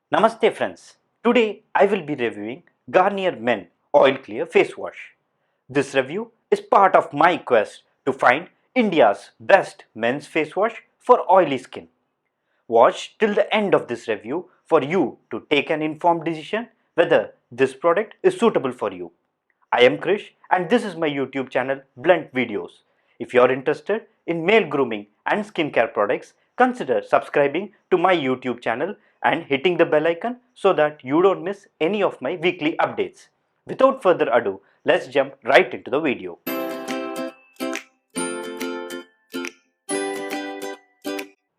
Namaste friends. Today I will be reviewing Garnier Men Oil Clear Face Wash. This review is part of my quest to find India's best men's face wash for oily skin. Watch till the end of this review for you to take an informed decision whether this product is suitable for you. I am Krish and this is my YouTube channel Blunt Videos. If you are interested in male grooming and skincare products, consider subscribing to my YouTube channel and hitting the bell icon so that you don't miss any of my weekly updates. Without further ado, let's jump right into the video.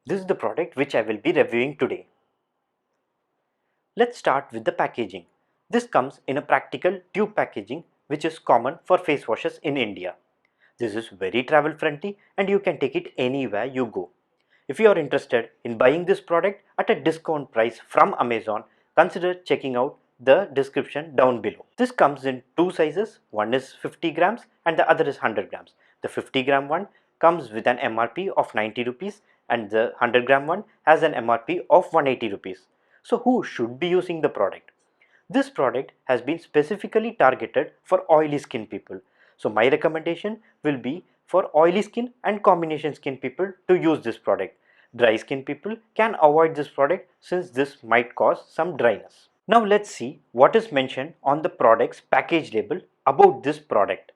This is the product which I will be reviewing today. Let's start with the packaging. This comes in a practical tube packaging which is common for face washes in India. This is very travel friendly and you can take it anywhere you go. If you are interested in buying this product at a discount price from Amazon, consider checking out the description down below. This comes in two sizes, one is 50 grams and the other is 100 grams. The 50 gram one comes with an MRP of 90 rupees and the 100 gram one has an MRP of 180 rupees. So who should be using the product? This product has been specifically targeted for oily skin people. So my recommendation will be for oily skin and combination skin people to use this product. Dry skin people can avoid this product since this might cause some dryness. Now let's see what is mentioned on the product's package label about this product.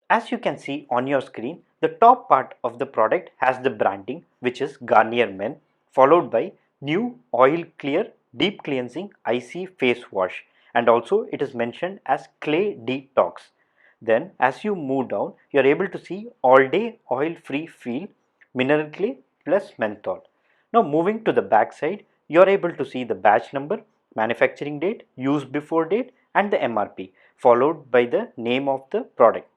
As you can see on your screen, the top part of the product has the branding which is Garnier Men, followed by New Oil Clear Deep Cleansing Icy Face Wash, and also it is mentioned as Clay Detox. Then as you move down, you are able to see All Day Oil Free Feel Mineral Clay plus Menthol. Now moving to the back side, you are able to see the batch number, manufacturing date, use before date and the MRP, followed by the name of the product.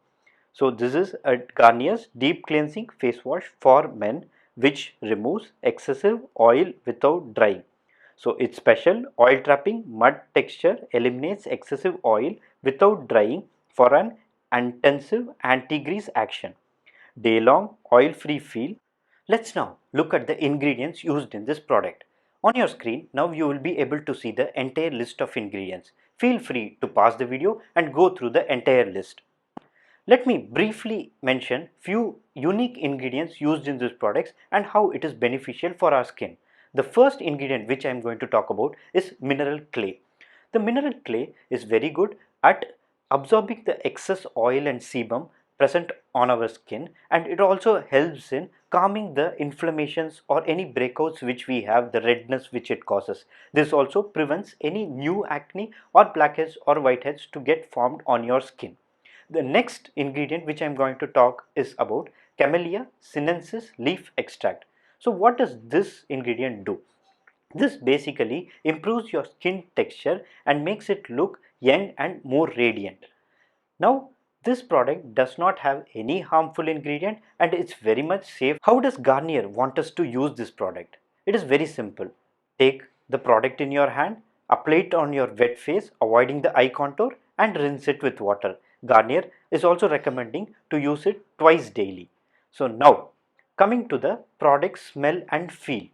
So this is a Garnier's Deep Cleansing Face Wash for Men which removes excessive oil without drying. So its special oil trapping mud texture eliminates excessive oil without drying for an intensive anti-grease action. Day long oil free feel. Let's now look at the ingredients used in this product. On your screen now you will be able to see the entire list of ingredients. Feel free to pause the video and go through the entire list. Let me briefly mention few unique ingredients used in these products and how it is beneficial for our skin. The first ingredient which I am going to talk about is mineral clay. The mineral clay is very good at absorbing the excess oil and sebum present on our skin, and it also helps in calming the inflammations or any breakouts which we have, the redness which it causes. This also prevents any new acne or blackheads or whiteheads to get formed on your skin. The next ingredient which I am going to talk is about Camellia sinensis leaf extract. So what does this ingredient do? This basically improves your skin texture and makes it look young and more radiant. Now this product does not have any harmful ingredient and it's very much safe. How does Garnier want us to use this product? It is very simple. Take the product in your hand, apply it on your wet face, avoiding the eye contour, and rinse it with water. Garnier is also recommending to use it twice daily. So now coming to the product smell and feel.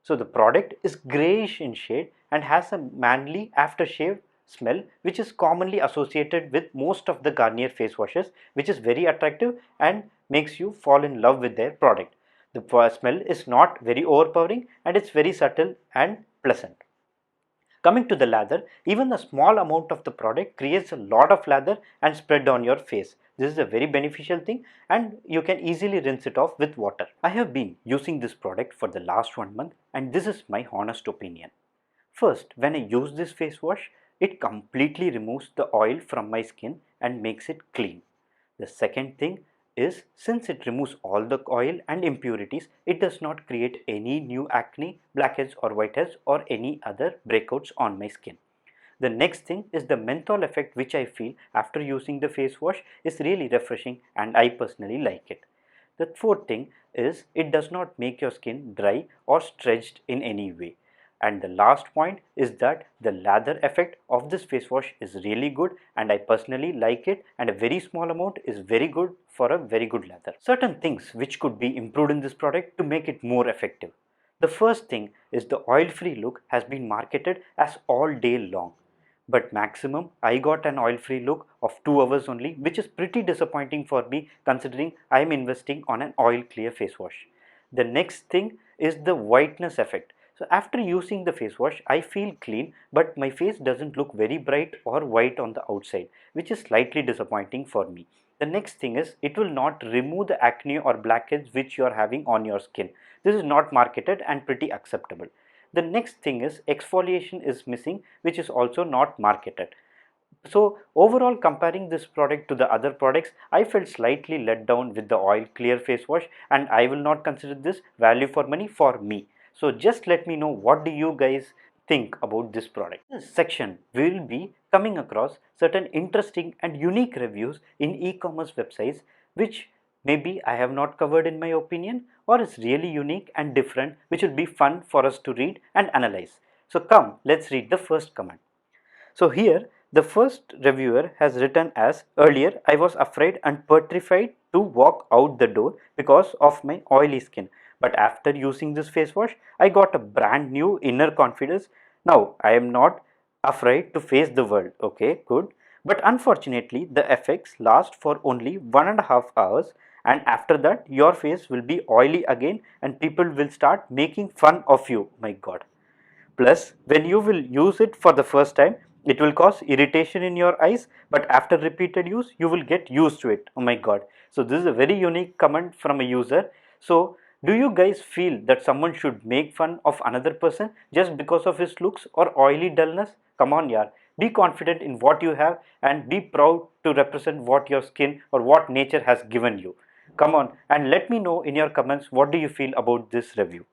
So the product is grayish in shade and has a manly aftershave smell which is commonly associated with most of the Garnier face washes, which is very attractive and makes you fall in love with their product. The smell is not very overpowering and it's very subtle and pleasant. Coming to the lather, even a small amount of the product creates a lot of lather and spread on your face. This is a very beneficial thing and you can easily rinse it off with water. I have been using this product for the last 1 month and this is my honest opinion. First, when I use this face wash, it completely removes the oil from my skin and makes it clean. The second thing is, since it removes all the oil and impurities, it does not create any new acne, blackheads or whiteheads or any other breakouts on my skin. The next thing is the menthol effect which I feel after using the face wash is really refreshing and I personally like it. The fourth thing is it does not make your skin dry or stretched in any way. And the last point is that the lather effect of this face wash is really good and I personally like it, and a very small amount is very good for a very good lather. Certain things which could be improved in this product to make it more effective. The first thing is the oil-free look has been marketed as all day long. But maximum I got an oil-free look of 2 hours only, which is pretty disappointing for me considering I am investing on an oil clear face wash. The next thing is the whiteness effect. So after using the face wash, I feel clean, but my face doesn't look very bright or white on the outside, which is slightly disappointing for me. The next thing is it will not remove the acne or blackheads which you are having on your skin. This is not marketed and pretty acceptable. The next thing is exfoliation is missing, which is also not marketed. So overall, comparing this product to the other products, I felt slightly let down with the oil clear face wash, and I will not consider this value for money for me. So just let me know, what do you guys think about this product. In this section, we will be coming across certain interesting and unique reviews in e-commerce websites which maybe I have not covered in my opinion, or is really unique and different, which will be fun for us to read and analyze. So come, let's read the first comment. So here the first reviewer has written as, earlier I was afraid and petrified to walk out the door because of my oily skin, but after using this face wash I got a brand new inner confidence. Now I am not afraid to face the world. Okay, good. But unfortunately the effects last for only 1.5 hours, and after that your face will be oily again and people will start making fun of you. My god. Plus, when you will use it for the first time, it will cause irritation in your eyes, but after repeated use, you will get used to it. Oh my god. So, this is a very unique comment from a user. So, do you guys feel that someone should make fun of another person just because of his looks or oily dullness? Come on, yaar. Be confident in what you have and be proud to represent what your skin or what nature has given you. Come on and let me know in your comments, what do you feel about this review.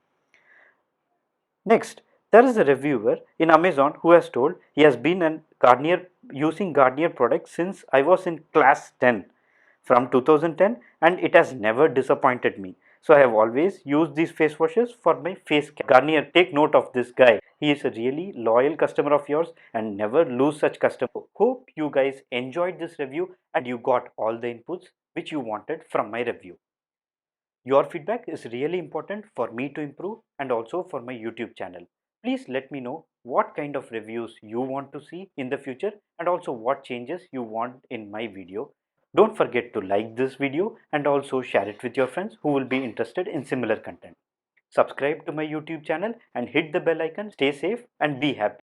Next, there is a reviewer in Amazon who has told he has been using Garnier products since I was in class 10 from 2010, and it has never disappointed me. So I have always used these face washes for my face care. Garnier, take note of this guy. He is a really loyal customer of yours and never lose such customer. Hope you guys enjoyed this review and you got all the inputs which you wanted from my review. Your feedback is really important for me to improve and also for my YouTube channel. Please let me know what kind of reviews you want to see in the future and also what changes you want in my video. Don't forget to like this video and also share it with your friends who will be interested in similar content. Subscribe to my YouTube channel and hit the bell icon. Stay safe and be happy.